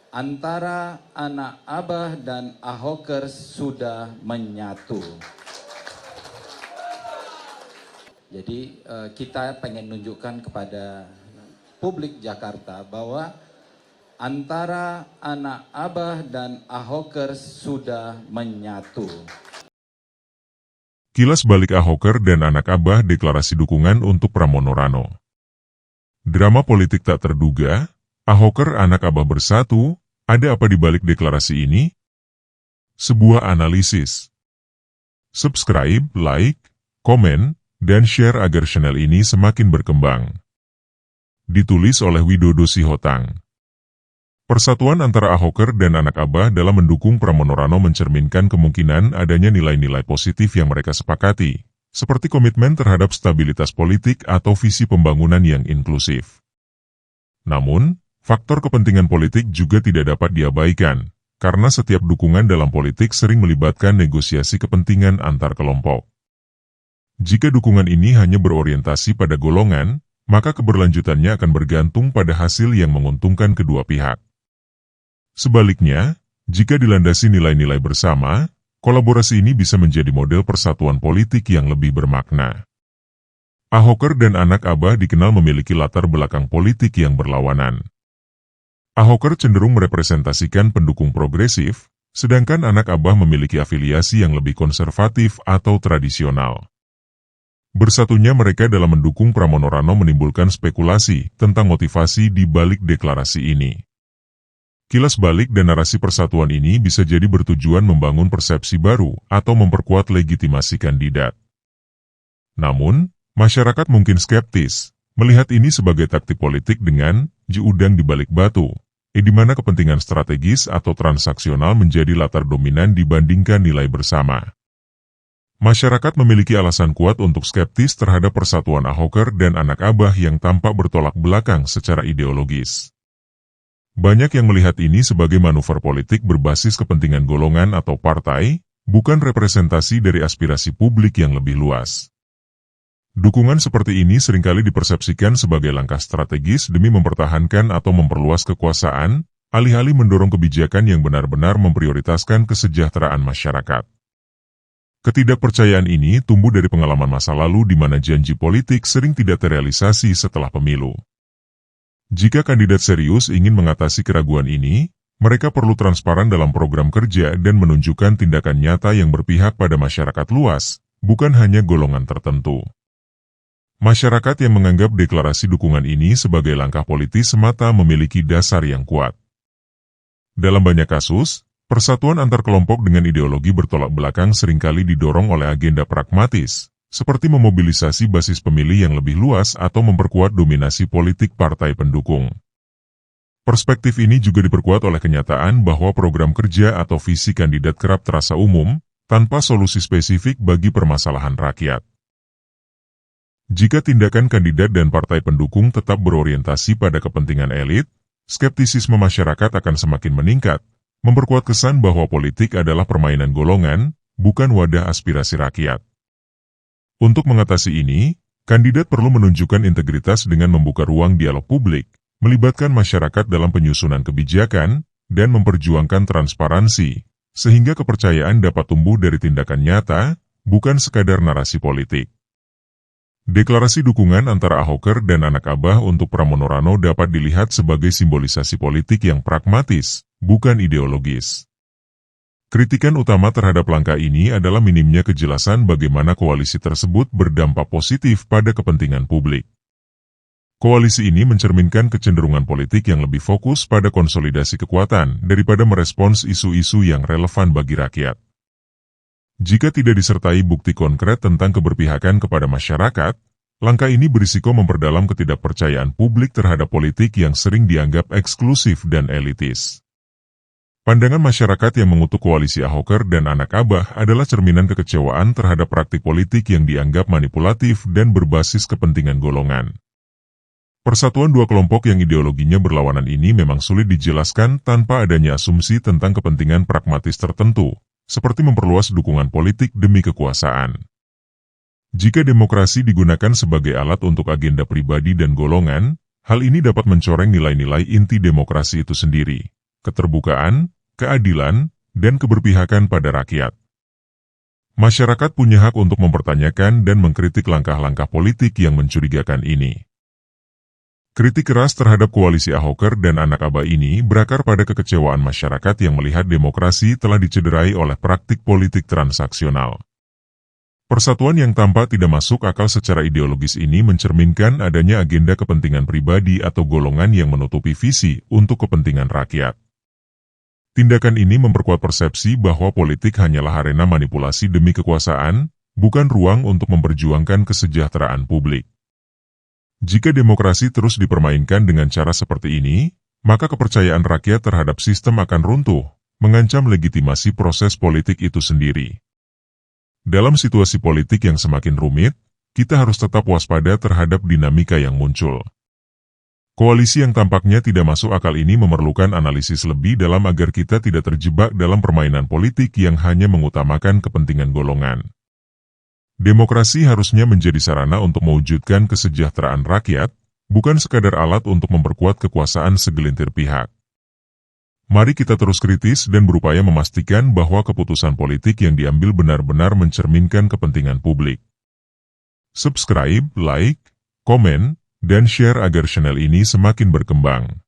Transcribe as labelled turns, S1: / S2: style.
S1: antara anak Abah dan Ahokers sudah menyatu. Jadi kita pengen nunjukkan kepada publik Jakarta bahwa antara anak Abah dan Ahokers sudah menyatu.
S2: Kilas balik Ahoker dan anak Abah deklarasi dukungan untuk Pramono Rano. Drama politik tak terduga, Ahoker anak Abah bersatu, ada apa di balik deklarasi ini? Sebuah analisis. Subscribe, like, komen, dan share agar channel ini semakin berkembang. Ditulis oleh Widodo Sihotang. Persatuan antara Ahoker dan anak Abah dalam mendukung Pramono Rano mencerminkan kemungkinan adanya nilai-nilai positif yang mereka sepakati, seperti komitmen terhadap stabilitas politik atau visi pembangunan yang inklusif. Namun, faktor kepentingan politik juga tidak dapat diabaikan, karena setiap dukungan dalam politik sering melibatkan negosiasi kepentingan antar kelompok. Jika dukungan ini hanya berorientasi pada golongan, maka keberlanjutannya akan bergantung pada hasil yang menguntungkan kedua pihak. Sebaliknya, jika dilandasi nilai-nilai bersama, kolaborasi ini bisa menjadi model persatuan politik yang lebih bermakna. Ahoker dan anak Abah dikenal memiliki latar belakang politik yang berlawanan. Ahoker cenderung merepresentasikan pendukung progresif, sedangkan anak Abah memiliki afiliasi yang lebih konservatif atau tradisional. Bersatunya mereka dalam mendukung Pramono Rano menimbulkan spekulasi tentang motivasi di balik deklarasi ini. Kilas balik dan narasi persatuan ini bisa jadi bertujuan membangun persepsi baru atau memperkuat legitimasi kandidat. Namun, masyarakat mungkin skeptis, melihat ini sebagai taktik politik dengan udang di balik batu, di mana kepentingan strategis atau transaksional menjadi latar dominan dibandingkan nilai bersama. Masyarakat memiliki alasan kuat untuk skeptis terhadap persatuan Ahoker dan anak Abah yang tampak bertolak belakang secara ideologis. Banyak yang melihat ini sebagai manuver politik berbasis kepentingan golongan atau partai, bukan representasi dari aspirasi publik yang lebih luas. Dukungan seperti ini seringkali dipersepsikan sebagai langkah strategis demi mempertahankan atau memperluas kekuasaan, alih-alih mendorong kebijakan yang benar-benar memprioritaskan kesejahteraan masyarakat. Ketidakpercayaan ini tumbuh dari pengalaman masa lalu di mana janji politik sering tidak terrealisasi setelah pemilu. Jika kandidat serius ingin mengatasi keraguan ini, mereka perlu transparan dalam program kerja dan menunjukkan tindakan nyata yang berpihak pada masyarakat luas, bukan hanya golongan tertentu. Masyarakat yang menganggap deklarasi dukungan ini sebagai langkah politis semata memiliki dasar yang kuat. Dalam banyak kasus, persatuan antar kelompok dengan ideologi bertolak belakang seringkali didorong oleh agenda pragmatis, seperti memobilisasi basis pemilih yang lebih luas atau memperkuat dominasi politik partai pendukung. Perspektif ini juga diperkuat oleh kenyataan bahwa program kerja atau visi kandidat kerap terasa umum, tanpa solusi spesifik bagi permasalahan rakyat. Jika tindakan kandidat dan partai pendukung tetap berorientasi pada kepentingan elit, skeptisisme masyarakat akan semakin meningkat, memperkuat kesan bahwa politik adalah permainan golongan, bukan wadah aspirasi rakyat. Untuk mengatasi ini, kandidat perlu menunjukkan integritas dengan membuka ruang dialog publik, melibatkan masyarakat dalam penyusunan kebijakan, dan memperjuangkan transparansi, sehingga kepercayaan dapat tumbuh dari tindakan nyata, bukan sekadar narasi politik. Deklarasi dukungan antara Ahoker dan anak Abah untuk Pramono Rano dapat dilihat sebagai simbolisasi politik yang pragmatis, bukan ideologis. Kritikan utama terhadap langkah ini adalah minimnya kejelasan bagaimana koalisi tersebut berdampak positif pada kepentingan publik. Koalisi ini mencerminkan kecenderungan politik yang lebih fokus pada konsolidasi kekuatan daripada merespons isu-isu yang relevan bagi rakyat. Jika tidak disertai bukti konkret tentang keberpihakan kepada masyarakat, langkah ini berisiko memperdalam ketidakpercayaan publik terhadap politik yang sering dianggap eksklusif dan elitis. Pandangan masyarakat yang mengutuk koalisi Ahoker dan anak Abah adalah cerminan kekecewaan terhadap praktik politik yang dianggap manipulatif dan berbasis kepentingan golongan. Persatuan dua kelompok yang ideologinya berlawanan ini memang sulit dijelaskan tanpa adanya asumsi tentang kepentingan pragmatis tertentu, seperti memperluas dukungan politik demi kekuasaan. Jika demokrasi digunakan sebagai alat untuk agenda pribadi dan golongan, hal ini dapat mencoreng nilai-nilai inti demokrasi itu sendiri, keterbukaan, keadilan, dan keberpihakan pada rakyat. Masyarakat punya hak untuk mempertanyakan dan mengkritik langkah-langkah politik yang mencurigakan ini. Kritik keras terhadap koalisi Ahoker dan Anak Abah ini berakar pada kekecewaan masyarakat yang melihat demokrasi telah dicederai oleh praktik politik transaksional. Persatuan yang tampak tidak masuk akal secara ideologis ini mencerminkan adanya agenda kepentingan pribadi atau golongan yang menutupi visi untuk kepentingan rakyat. Tindakan ini memperkuat persepsi bahwa politik hanyalah arena manipulasi demi kekuasaan, bukan ruang untuk memperjuangkan kesejahteraan publik. Jika demokrasi terus dipermainkan dengan cara seperti ini, maka kepercayaan rakyat terhadap sistem akan runtuh, mengancam legitimasi proses politik itu sendiri. Dalam situasi politik yang semakin rumit, kita harus tetap waspada terhadap dinamika yang muncul. Koalisi yang tampaknya tidak masuk akal ini memerlukan analisis lebih dalam agar kita tidak terjebak dalam permainan politik yang hanya mengutamakan kepentingan golongan. Demokrasi harusnya menjadi sarana untuk mewujudkan kesejahteraan rakyat, bukan sekadar alat untuk memperkuat kekuasaan segelintir pihak. Mari kita terus kritis dan berupaya memastikan bahwa keputusan politik yang diambil benar-benar mencerminkan kepentingan publik. Subscribe, like, komen, dan share agar channel ini semakin berkembang.